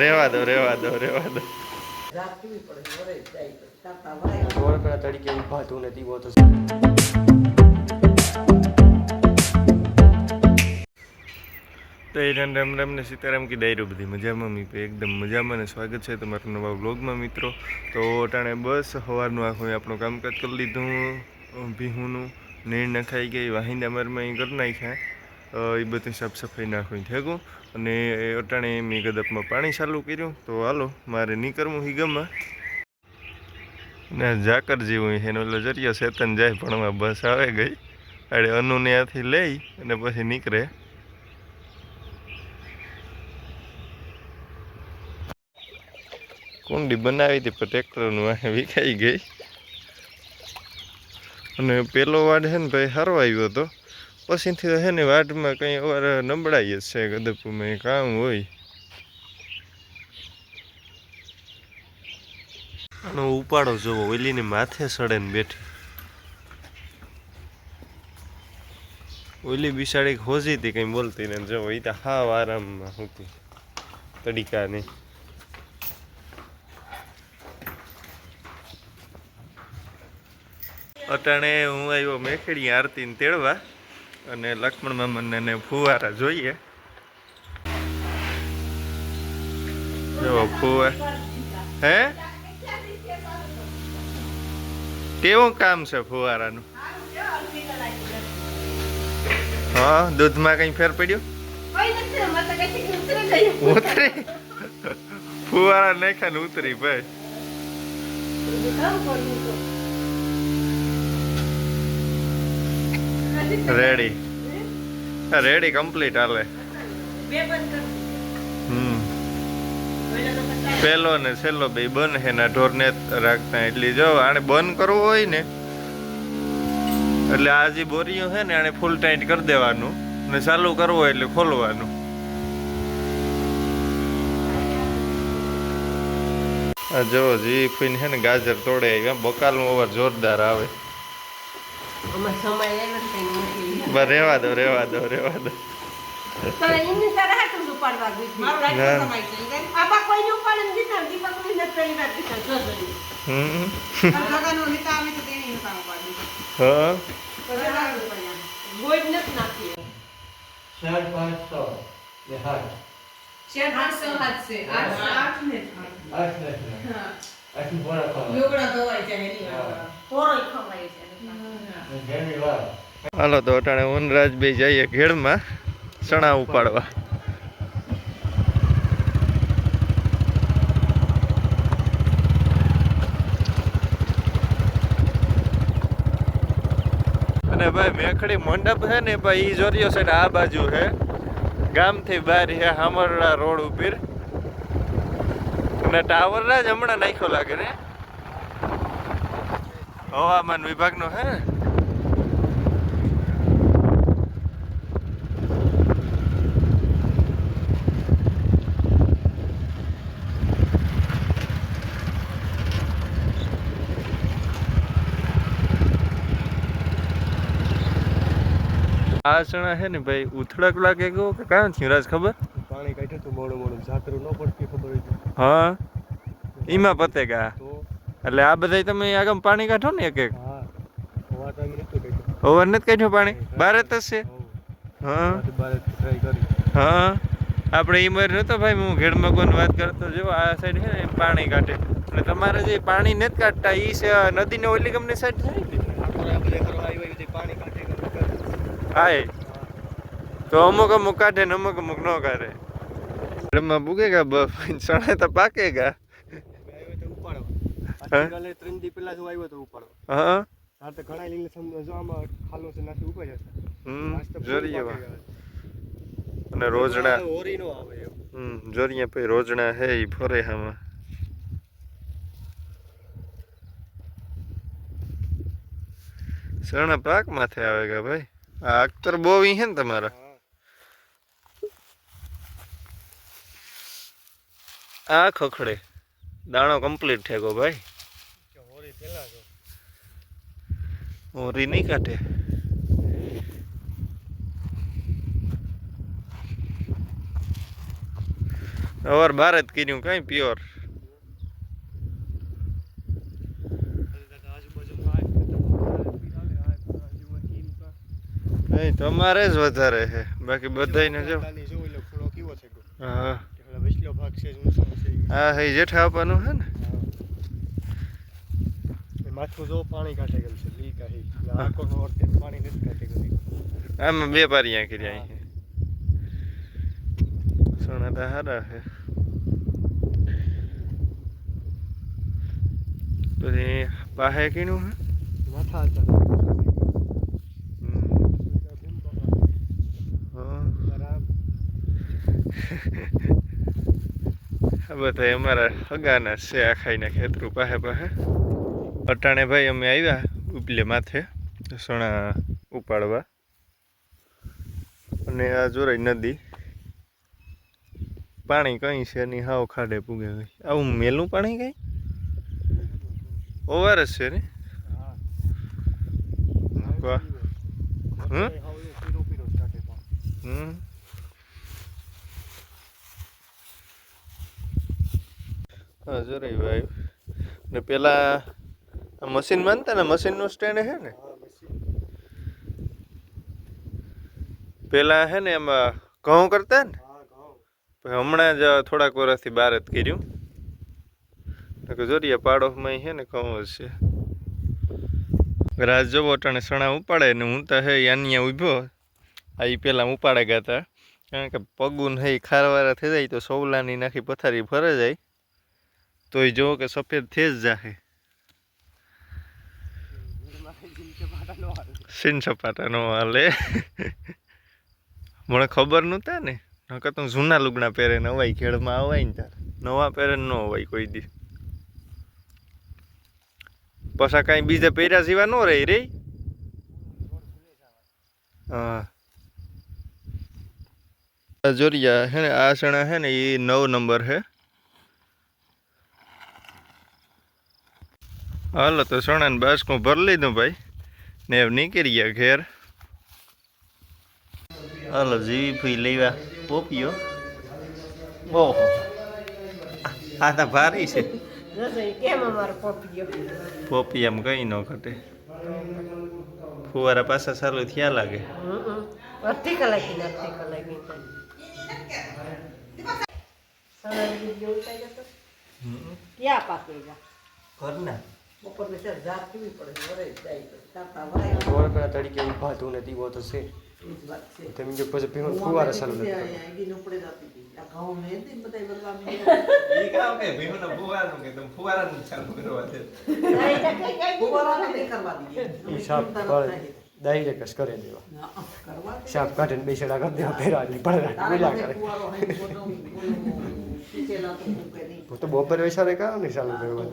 રેવા દો તરીકે ઉભાતું નથી તો રામ રામ ને સીતારામ કી ડાયરો બધી મજામાં એકદમ મજામાં ને સ્વાગત છે તમારા નવા વ્લોગમાં મિત્રો। તો અટાણે બસ સવારનું આખું આપણું કામકાજ કરી લીધું, ભીહુંનું નીણ નખાઈ ગઈ, વાહિંદા મારમાં કરી નાખ્યા, એ બધી સાફ સફાઈ નાખવી થેગું અને અટાણે મેં ગદપમાં પાણી ચાલુ કર્યું। તો હાલો મારે નીકળવું હી ગમાં ને ઝાકર જેવું એનો એટલે જરિયો શેતન જાય ભણવા બસ આવે ગઈ અરે અનુને ત્યાંથી લઈ અને પછી નીકળે। કુંડી બનાવી હતી પણ ટ્રેક્ટરનું વિખાઈ ગઈ અને પેલો વાડ છે ને ભાઈ સારો આવ્યો હતો, પછીથી છે ને વાડમાં કંઈ વાર નબળાઈ જ છે, ગદપુમાં કામ હોય આનો ઉપાડો જોવો, ઓલીને માથે સડે ને બેઠી, ઓલી બિસાડી ખોજી હતી કંઈ બોલતી ને જો એ તો હાવ આરામમાં હતી તડીકાની। અટાણે હું આવ્યો મેખડી આરતીને તેડવા અને લક્ષ્મણ મામાને ફુવારા જોઈએ। જો ફુવા હે કેવું કામ છે ફુવારાનું? હા, દૂધમાં કઈ ફેર પડ્યો? ઉતરી ફુવારા નાખ્યા ને ઉતરી ભાઈ। રેડી રેડી કમ્પ્લીટ હાલે। પેલો ને છેલ્લો બે બંધ હે ના ઢોર ને રાખતા, એટલે જો આને બંધ કરવું હોય ને એટલે આ જે બોરીઓ છે ને આને ફૂલ ટાઈટ કરી દેવાનું ને ચાલુ કરવું હોય એટલે ખોલવાનું। આ જો જી ફીન છે ને ગાજર તોડે આવ્યા, બકાલનું ઓવર જોરદાર આવે। રેવા દો હાલો તો અટાણે વનરાજભાઈ જઈએ ઘેડમાં ચણા ઉપાડવા। અને ભાઈ મેખડી મંડપ છે ને ભાઈ ઈ જોરિયો સાઈડ આ બાજુ છે, ગામથી બહાર છે હામરડા રોડ ઉપર, અને ટાવર જ હમણાં નાખ્યો લાગે ને, હવામાન વિભાગનો હે। આ ચણા છે ને ભાઈ ઉથડક લાગે ગયો કે કાં થયું રાજ ખબર? પાણી કાઢ્યું હતું મોડું ઝાકરું ન પડતી ખબર હતી। હા એમાં પતેગા એટલે આ બધા તમે આગળ પાણી કાઢો ને એક એક? ઓવર નથી કાઢ્યું પાણી? બારે જ છે? હા હા આપણે એ મર નતો ભાઈ, હું ઘેડમાં કોઈને વાત કરતો જો આ સાઈડ છે ને પાણી કાઢે અને તમારે જે પાણી નથી કાઢતા એ છે નદીને ઓલી ગમની સાઈડ થાય ને, તો અમુક અમુક કાઢે ને અમુક અમુક ન કાઢે। ઘરમાં બુગેગા બફ ચણા તો પાકેગા। અને રોજણા જોરિયા ભાઈ રોજણા હે ઈ ફરે આમાં। ચણા પાક માથે આવેગા ભાઈ। આ અખ્તર બહુ હે ને તમારા? આ ખખડે દાણો કમ્પ્લીટ થેગો ભાઈ, હોરી નહીં કાઢે। અવાર બાર જ કર્યું કઈ પ્યોર નહીં તમારે જ વધારે છે બાકી બધાને જો હા હા હે જેઠા આપવાનું છે ને માથું જો પાણી કાઢે ગયું છે લીક આ આખો પાણી નથી કાઢે ગયું આમાં બે પારિયા કર્યા છે સોના તો હારા છે પછી પાસે કીનું હે માથા હતા આ બધા અમારા હગાના છે આ ખાઈને ખેતરું પાસે પાસે અટાણે ભાઈ અમે આવ્યા ઉપલે માથે સણા ઉપાડવા અને આ જોરાઈ નદી પાણી કઈ છે નહીં હાવ ખાડે પૂગે ગઈ આવું મેલું પાણી કઈ ઓવર જ છે ને વાહ હા જોરાઈ ભાઈ ને પેલા મશીન માનતા ને મશીનનું સ્ટેન્ડ છે ને પેલા હે ને એમાં ઘઉં કરતા ને હમણાં જ થોડાક વર્ષથી બહાર જ કર્યું જોરીએ પાડોશમાં છે ને ઘઉં જ છે રાજ જવો અટાણે સણા ઉપાડે ને હું તો હે અહીંયા ઊભો આ એ પેલા ઉપાડે ગયા હતા કારણ કે પગું હે ખારવારા થઈ જાય તો સૌલાની નાખી પથારી ફરે જાય તો એ જોવો કે સફેદ થઈ જ જાહે સીન સપાટા નો હાલે મને ખબર નહોતા ને નકર તો જૂના લુગડા પહેરે ને અવાય ખેડમાં અવાય ને તાર નવા પહેરે ન અવાય કોઈ દી પાછા કાંઈ બીજા પહેર્યા સિવા ન રહી રે હા જોરિયા હે ને આ સણા હે ને એ 9 નંબર હે હાલો તો સણા ને બાસકું ભરી લીધું ભાઈ ને નીકળી ગયા ઘેર હાલો જીવી ફૂઈ લેવા પોપિયો ઓહો આ તો ભારી છે પોપી એમ કઈ ન ઘટે ફુવારા પાછા ચાલુ થયા લાગે તરીકે ઉભા તું ને દીવો તો છે તમે જો પછી પીવું ફુવારા ચાલુ નથી ડાયરેક્ટ કરે દેવા સાપ કાઢીને બેસેડા કરી દેવા ફેરા તો બપોર વૈસારે કામ નહીં ચાલુ કર્યું